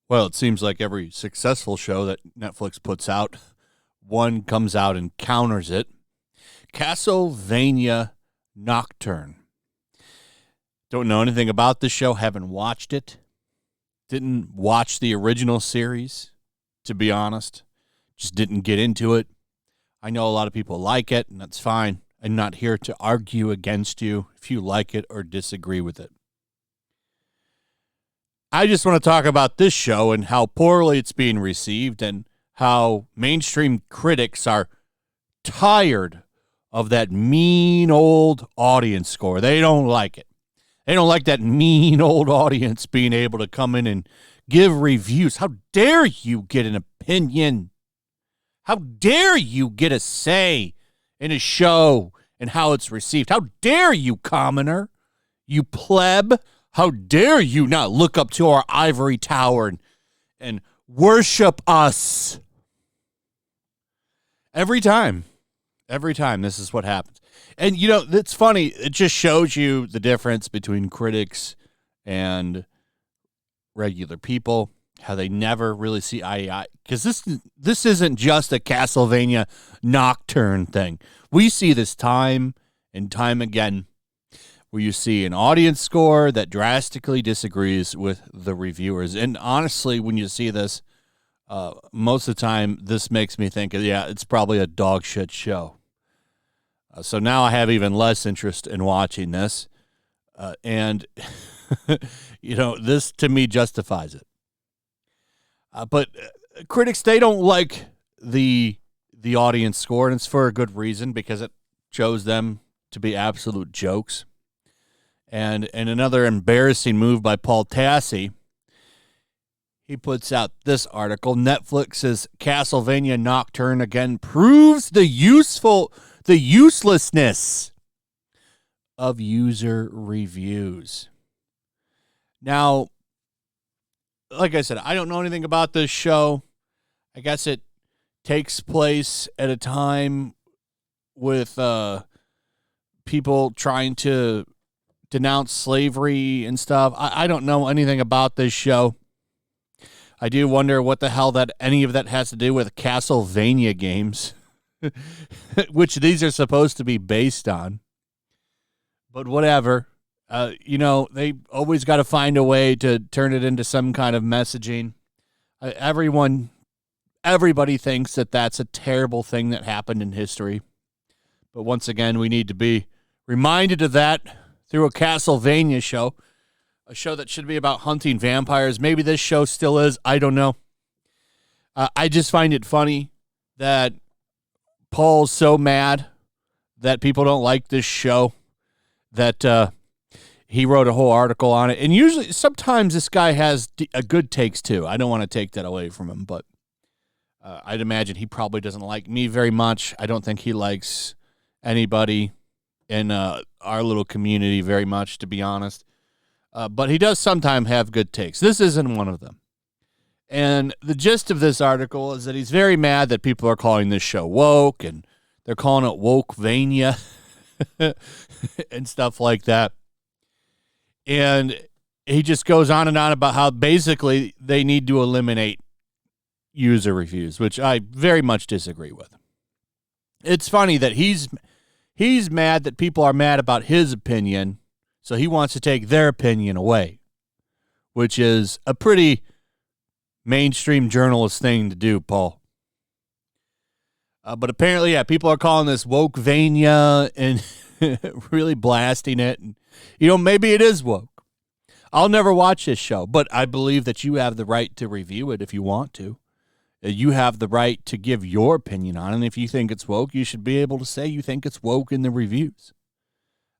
Well, it seems like every successful show that Netflix puts out, one comes out and counters it. Castlevania Nocturne. Don't know anything about this show, haven't watched it. Didn't watch the original series, to be honest. Just didn't get into it. I know a lot of people like it, and that's fine. I'm not here to argue against you if you like it or disagree with it. I just want to talk about this show and how poorly it's being received and how mainstream critics are tired of that mean old audience score. They don't like it. They don't like that mean old audience being able to come in and give reviews. How dare you get an opinion? How dare you get a say in a show and how it's received? How dare you, commoner? You pleb? How dare you not look up to our ivory tower and worship us? Every time, this is what happens. And, you know, it's funny. It just shows you the difference between critics and regular people, how they never really see eye to eye. Because this isn't just a Castlevania Nocturne thing. We see this time and time again, where you see an audience score that drastically disagrees with the reviewers. And honestly, when you see this, most of the time, this makes me think, yeah, it's probably a dog shit show. So now I have even less interest in watching this. And, you know, this to me justifies it. But critics, they don't like the audience score, and it's for a good reason, because it shows them to be absolute jokes. And another embarrassing move by Paul Tassi, he puts out this article. Netflix's Castlevania Nocturne again proves the uselessness of user reviews. Now, like I said, I don't know anything about this show. I guess it takes place at a time with people trying to denounce slavery and stuff. I don't know anything about this show. I do wonder what the hell that any of that has to do with Castlevania games, which these are supposed to be based on. But whatever. You know, they always got to find a way to turn it into some kind of messaging. Everybody thinks that that's a terrible thing that happened in history. But once again, we need to be reminded of that through a Castlevania show, a show that should be about hunting vampires. Maybe this show still is. I don't know. I just find it funny that Paul's so mad that people don't like this show that he wrote a whole article on it. And usually, sometimes this guy has a good takes too. I don't want to take that away from him, but I'd imagine he probably doesn't like me very much. I don't think he likes anybody in our little community very much, to be honest. But he does sometimes have good takes. This isn't one of them. And the gist of this article is that he's very mad that people are calling this show woke, and they're calling it WOKEVANIA and stuff like that. And he just goes on and on about how basically they need to eliminate user reviews, which I very much disagree with. It's funny that he's mad that people are mad about his opinion, so he wants to take their opinion away, which is a pretty mainstream journalist thing to do, Paul. But apparently, yeah, people are calling this WOKEVANIA and really blasting it. And, you know, maybe it is woke. I'll never watch this show, but I believe that you have the right to review it if you want to. You have the right to give your opinion on it. And if you think it's woke, you should be able to say you think it's woke in the reviews.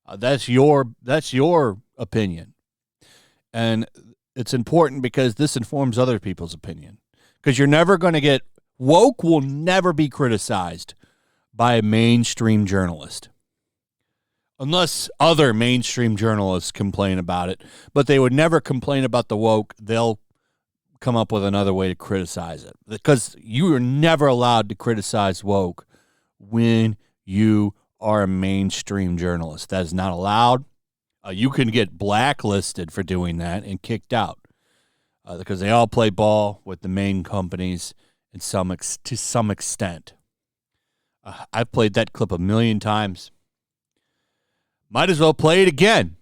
That's your opinion. And it's important because this informs other people's opinion. Because you're never going to get... Woke will never be criticized by a mainstream journalist. Unless other mainstream journalists complain about it. But they would never complain about the woke. They'll come up with another way to criticize it. Because you are never allowed to criticize woke when you are a mainstream journalist. That is not allowed. You can get blacklisted for doing that and kicked out because they all play ball with the main companies to some extent. I've played that clip 1,000,000 times. Might as well play it again.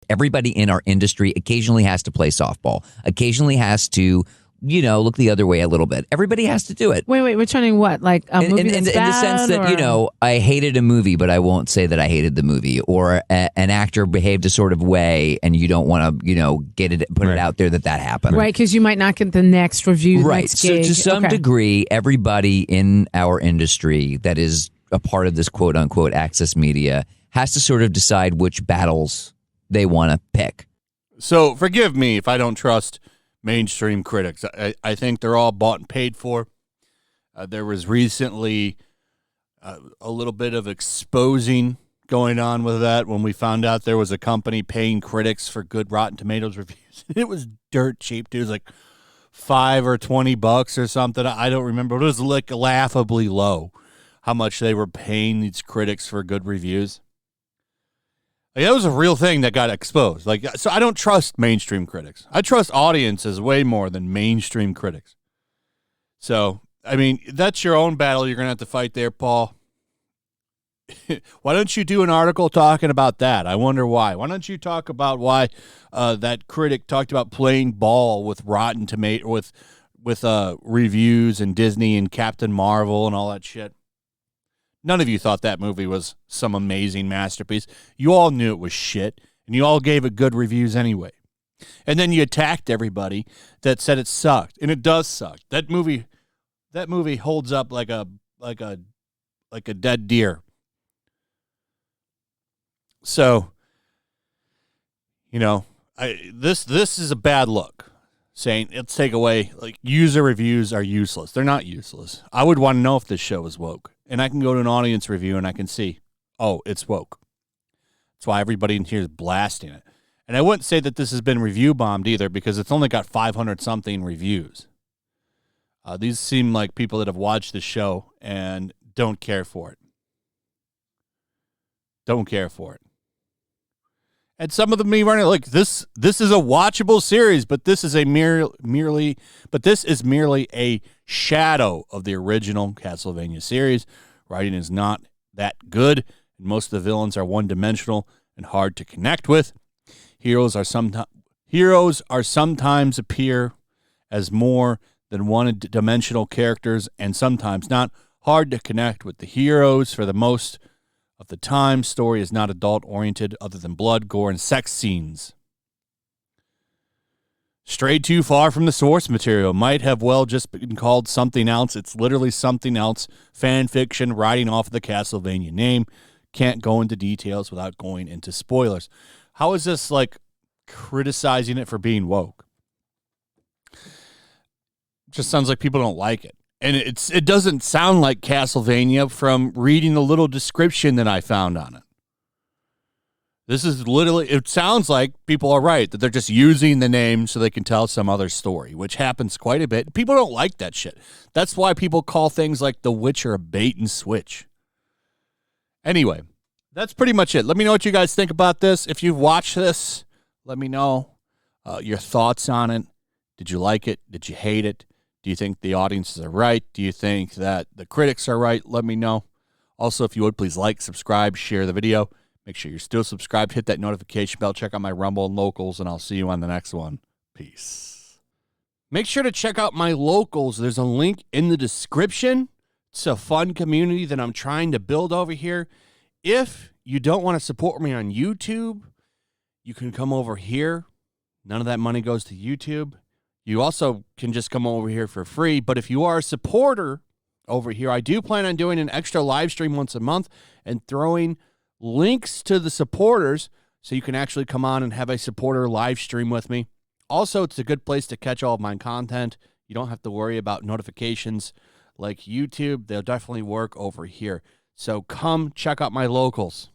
Everybody in our industry occasionally has to play softball, occasionally has to, look the other way a little bit. Everybody has to do it. Wait, returning what? Like a movie that's in the sense that, or? I hated a movie, but I won't say that I hated the movie. Or an actor behaved a sort of way, and you don't want to, put it out there that happened. Right, because you might not get the next review, right. next gig. So to some degree, everybody in our industry that is a part of this quote-unquote access media has to sort of decide which battles they want to pick. So forgive me if I don't trust mainstream critics. I think they're all bought and paid for. There was recently a little bit of exposing going on with that when we found out there was a company paying critics for good Rotten Tomatoes reviews. It was dirt cheap, dude. It was like $5 or $20 or something. I don't remember. It was like laughably low how much they were paying these critics for good reviews. Like, that was a real thing that got exposed. So I don't trust mainstream critics. I trust audiences way more than mainstream critics. So, I mean, that's your own battle you're going to have to fight there, Paul. Why don't you do an article talking about that? I wonder why. Why don't you talk about why that critic talked about playing ball with Rotten Tomatoes, with reviews and Disney and Captain Marvel and all that shit? None of you thought that movie was some amazing masterpiece. You all knew it was shit, and you all gave it good reviews anyway. And then you attacked everybody that said it sucked, and it does suck. That movie holds up like a dead deer. So, this is a bad look. Saying let's take away, user reviews are useless. They're not useless. I would want to know if this show is woke. And I can go to an audience review and I can see, oh, it's woke. That's why everybody in here is blasting it. And I wouldn't say that this has been review bombed either because it's only got 500-something reviews. These seem like people that have watched the show and don't care for it. Don't care for it. And some of them even are like, this is a watchable series, but this is merely a shadow of the original Castlevania series. Writing is not that good, and most of the villains are one-dimensional and hard to connect with. Heroes are sometimes appear as more than one-dimensional characters, and sometimes not. Hard to connect with the heroes for the most of the time. Story is not adult-oriented other than blood, gore, and sex scenes. Strayed too far from the source material. Might have well just been called something else. It's literally something else. Fan fiction writing off of the Castlevania name. Can't go into details without going into spoilers. How is this criticizing it for being woke? Just sounds like people don't like it. And it doesn't sound like Castlevania from reading the little description that I found on it. This is literally, it sounds like people are right, that they're just using the name so they can tell some other story, which happens quite a bit. People don't like that shit. That's why people call things like The Witcher a bait and switch. Anyway, that's pretty much it. Let me know what you guys think about this. If you've watched this, let me know your thoughts on it. Did you like it? Did you hate it? Do you think the audiences are right? Do you think that the critics are right? Let me know. Also, if you would, please like, subscribe, share the video. Make sure you're still subscribed. Hit that notification bell. Check out my Rumble and Locals, and I'll see you on the next one. Peace. Make sure to check out my Locals. There's a link in the description. It's a fun community that I'm trying to build over here. If you don't want to support me on YouTube, you can come over here. None of that money goes to YouTube. You also can just come over here for free. But if you are a supporter over here, I do plan on doing an extra live stream once a month and throwing links to the supporters so you can actually come on and have a supporter live stream with me. Also, it's a good place to catch all of my content. You don't have to worry about notifications like YouTube. They'll definitely work over here. So come check out my Locals.